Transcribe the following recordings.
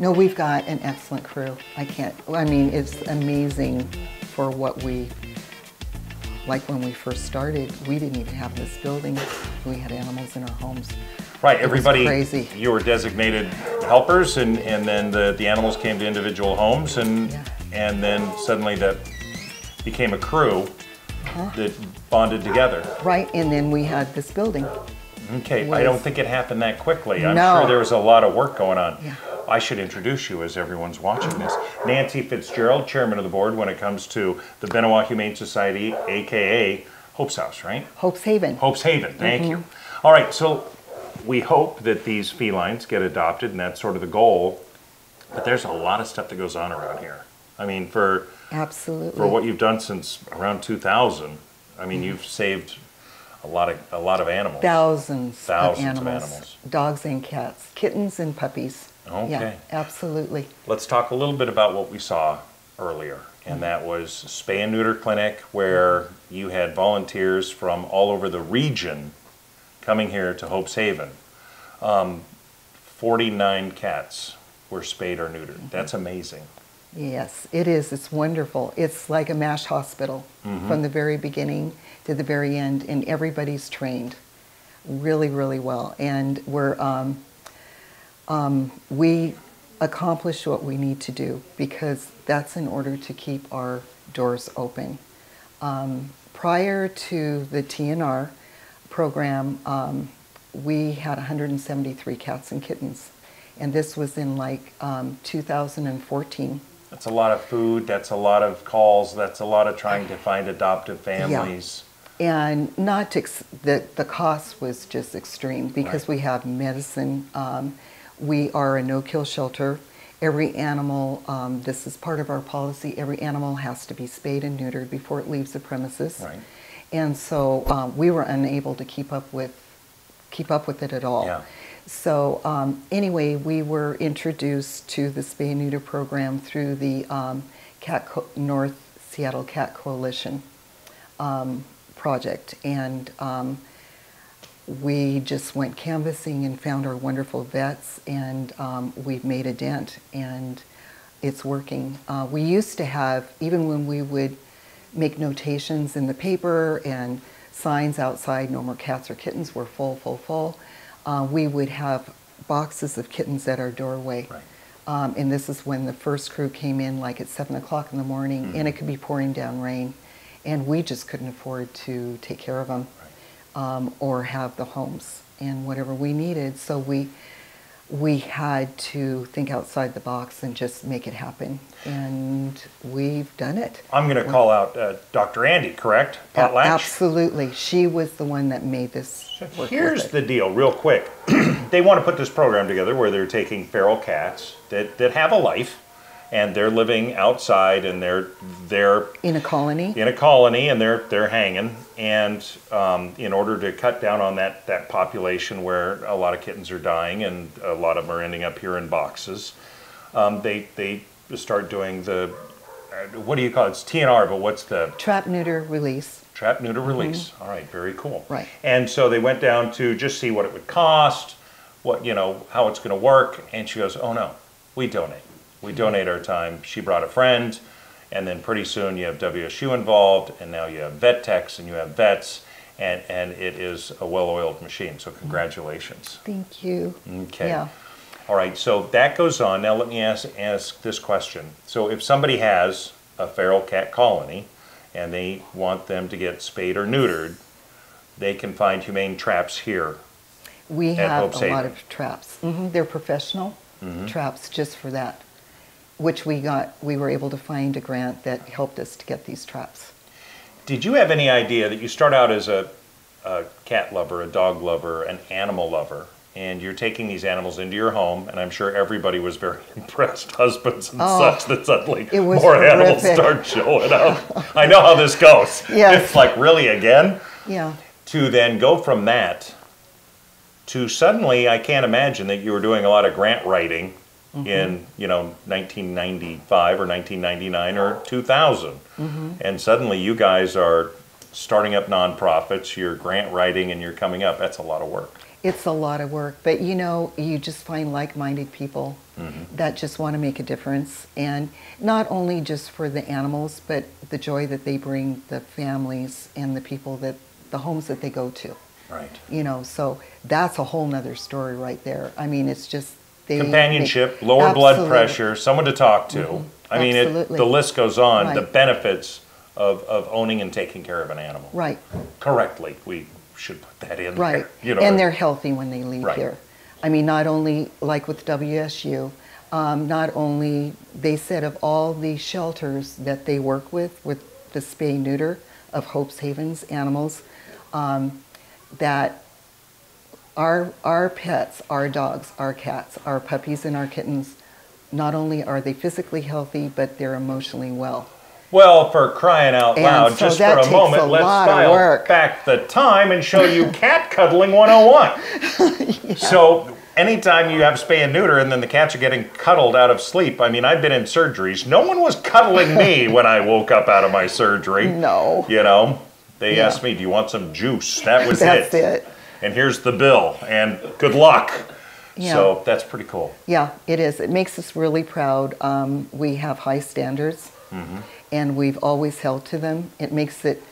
No, we've got an excellent crew. I mean, it's amazing for what like when we first started, we didn't even have this building. We had animals in our homes. Right, everybody, crazy. You were designated helpers, and then the animals came to individual homes, and then suddenly that became a crew that bonded together. Right, and then we had this building. Okay, I don't think it happened that quickly. I'm No. sure there was a lot of work going on. Yeah. I should introduce you as everyone's watching this. Nancy Fitzgerald, chairman of the board when it comes to the Benewah Humane Society, AKA Hope's House, right? Hope's Haven. Hope's Haven, thank you. All right, so we hope that these felines get adopted, and that's sort of the goal. But there's a lot of stuff that goes on around here. I mean, for what you've done since around 2000, I mean, you've saved a lot of animals. Thousands of of animals. animals. Dogs and cats, kittens and puppies. Okay. Yeah, absolutely. Let's talk a little bit about what we saw earlier, and that was Spay and Neuter Clinic, where you had volunteers from all over the region coming here to Hope's Haven. 49 cats were spayed or neutered. That's amazing. Yes, it is. It's wonderful. It's like a MASH hospital from the very beginning to the very end, and everybody's trained really, really well. And we accomplish what we need to do because that's in order to keep our doors open. Prior to the TNR program, we had 173 cats and kittens, and this was in like 2014. That's a lot of food, that's a lot of calls, that's a lot of trying to find adoptive families. Yeah. And not to, the cost was just extreme because we have medicine. We are a no-kill shelter. Every animal, this is part of our policy, every animal has to be spayed and neutered before it leaves the premises. Right. And so we were unable to keep up with it at all. Yeah. So anyway, we were introduced to the Spay and Neuter program through the North Seattle Cat Coalition project, and we just went canvassing and found our wonderful vets, and we've made a dent, and it's working. We used to have, even when we would make notations in the paper and signs outside, no more cats or kittens, we're full, full, full. We would have boxes of kittens at our doorway. Right. And this is when the first crew came in like at 7 o'clock in the morning, and it could be pouring down rain. And we just couldn't afford to take care of them or have the homes and whatever we needed. So we had to think outside the box and just make it happen. And we've done it. I'm going to call out Dr. Andy, correct? Potlatch? Absolutely. She was the one that made this work. Here's the deal, real quick. They want to put this program together where they're taking feral cats that have a life, and they're living outside, and they're in a colony. And they're hanging. And in order to cut down on that population where a lot of kittens are dying and a lot of them are ending up here in boxes, they start doing the what do you call it? It's TNR, but what's the Trap, Neuter, Release. Trap, Neuter, Release. All right, very cool. Right. And so they went down to just see what it would cost, how it's going to work, and she goes, "Oh no, we donate. We donate our time." She brought a friend, and then pretty soon you have WSU involved, and now you have vet techs and you have vets, and it is a well-oiled machine. So congratulations. Thank you. Okay. Yeah. All right, so that goes on. Now let me ask this question. So if somebody has a feral cat colony and they want them to get spayed or neutered, they can find humane traps here. We have Hope's a lot Haven. of traps. They're professional traps just for that, which we were able to find a grant that helped us to get these traps. Did you have any idea that you start out as a cat lover, a dog lover, an animal lover, and you're taking these animals into your home, and I'm sure everybody was very impressed, husbands and such, that suddenly more animals start showing up. I know how this goes. Yes. It's like, really, again? Yeah. To then go from that to suddenly, I can't imagine that you were doing a lot of grant writing in 1995 or 1999 or 2000. And suddenly you guys are starting up nonprofits, you're grant writing, and you're coming up. That's a lot of work. It's a lot of work, but you know, you just find like-minded people that just want to make a difference, and not only just for the animals, but the joy that they bring the families and the people that, the homes that they go to. Right. You know, so that's a whole nother story right there. I mean, it's just companionship, lower blood pressure, someone to talk to. I mean, the list goes on. Right. The benefits of owning and taking care of an animal. Right. Correctly, we should put that in Right. there. You know, and they're healthy when they leave right. here. I mean, not only like with WSU, not only, they said of all the shelters that they work with the spay neuter of Hope's Haven's animals, that our pets, our dogs, our cats, our puppies and our kittens, not only are they physically healthy, but they're emotionally well. Well, for crying out loud, so just for a moment, let's dial back the time and show you cat cuddling 101. Yeah. So anytime you have spay and neuter and then the cats are getting cuddled out of sleep, I mean, I've been in surgeries. No one was cuddling me when I woke up out of my surgery. No. You know, they asked me, do you want some juice? That was That's it. And here's the bill, and good luck. Yeah. So that's pretty cool. Yeah, it is. It makes us really proud. We have high standards, and we've always held to them. It makes it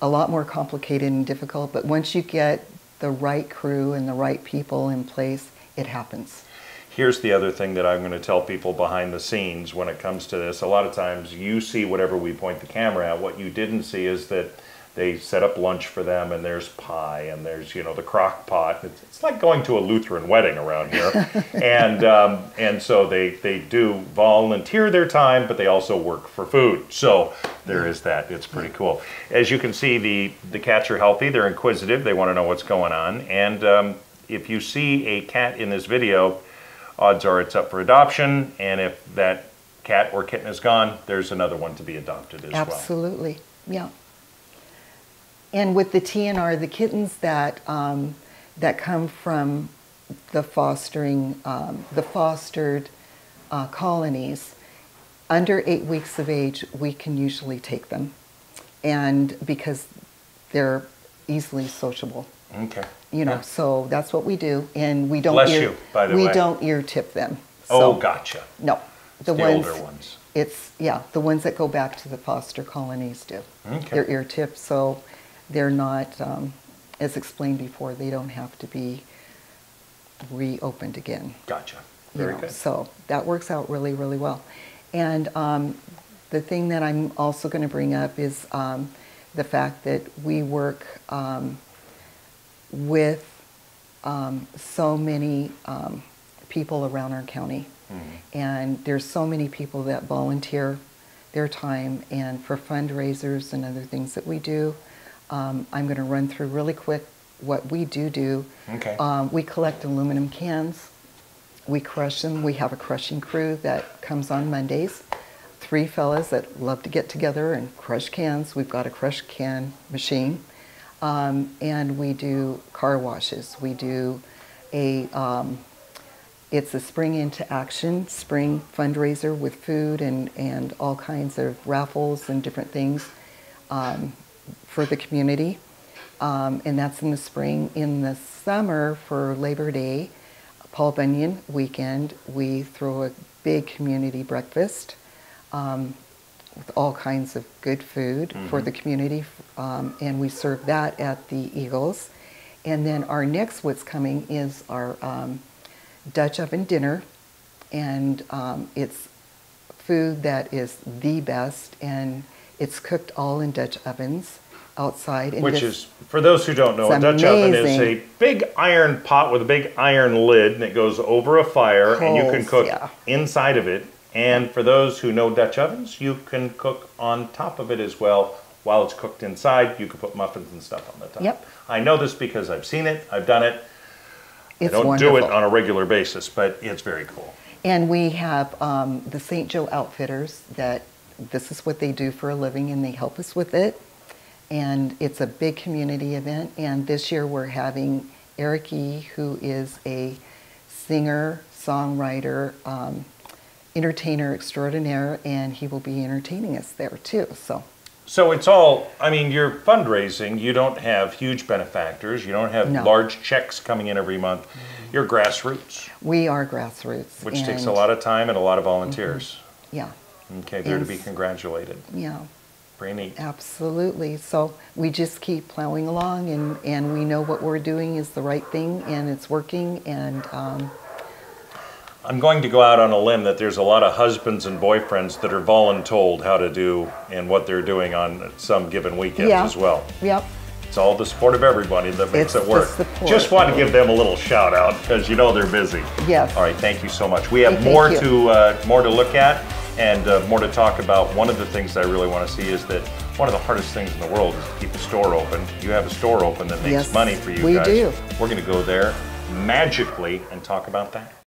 a lot more complicated and difficult, but once you get the right crew and the right people in place, it happens. Here's the other thing that I'm going to tell people behind the scenes when it comes to this. A lot of times you see whatever we point the camera at. What you didn't see is that they set up lunch for them, and there's pie, and there's, you know, the crock pot. It's like going to a Lutheran wedding around here. And so they do volunteer their time, but they also work for food. So there is that. It's pretty cool. As you can see, the cats are healthy. They're inquisitive. They want to know what's going on. And if you see a cat in this video, odds are it's up for adoption. And if that cat or kitten is gone, there's another one to be adopted as well. Absolutely. Yeah. And with the TNR, the kittens that that come from the fostered colonies, under 8 weeks of age, we can usually take them, and because they're easily sociable. Okay. You know, so that's what we do, and we don't. Bless you, by the way. We don't ear tip them. So, gotcha. No, the older ones. It's the ones that go back to the foster colonies do. Okay. They're ear tipped, so they're not, as explained before, they don't have to be reopened again. Gotcha. Very good. So that works out really, really well. And the thing that I'm also going to bring up is the fact that we work with so many people around our county. And there's so many people that volunteer their time, and for fundraisers and other things that we do. I'm going to run through really quick what we do. Okay. We collect aluminum cans. We crush them. We have a crushing crew that comes on Mondays. 3 fellas that love to get together and crush cans. We've got a crush can machine. And we do car washes. We do it's a Spring Into Action, spring fundraiser with food and all kinds of raffles and different things for the community. And that's in the spring. In the summer, for Labor Day, Paul Bunyan weekend, we throw a big community breakfast with all kinds of good food for the community. And we serve that at the Eagles. And then our next what's coming is our Dutch oven dinner, and it's food that is the best, and it's cooked all in Dutch ovens outside. Which is, for those who don't know, a Dutch oven is a big iron pot with a big iron lid, and it goes over a fire, and you can cook inside of it. And for those who know Dutch ovens, you can cook on top of it as well. While it's cooked inside, you can put muffins and stuff on the top. Yep. I know this because I've seen it, I've done it. It's I don't wonderful. do it on a regular basis, but it's very cool. And we have the St. Joe Outfitters that this is what they do for a living, and they help us with it. And it's a big community event. And this year we're having Eric E., who is a singer, songwriter, entertainer extraordinaire, and he will be entertaining us there too. So So it's all, I mean, you're fundraising. You don't have huge benefactors. You don't have No. large checks coming in every month. You're grassroots, We are grassroots. which takes a and- lot of time and a lot of volunteers. Yeah, Okay, they're to be Yes. congratulated. yeah, Pretty neat. absolutely. So we just keep plowing along, and we know what we're doing is the right thing, and it's working, and I'm going to go out on a limb that there's a lot of husbands and boyfriends that are voluntold how to do and what they're doing on some given weekends Yeah. as well. yep, It's all the support of everybody that makes It's it the work. support. Just want to give them a little shout out because you know they're busy. yes. All right, thank you so much. We have Hey, more thank to look at and more to talk about. One of the things I really want to see is that one of the hardest things in the world is to keep a store open. You have a store open that makes Yes, money for you we guys. do. We're going to go there magically and talk about that.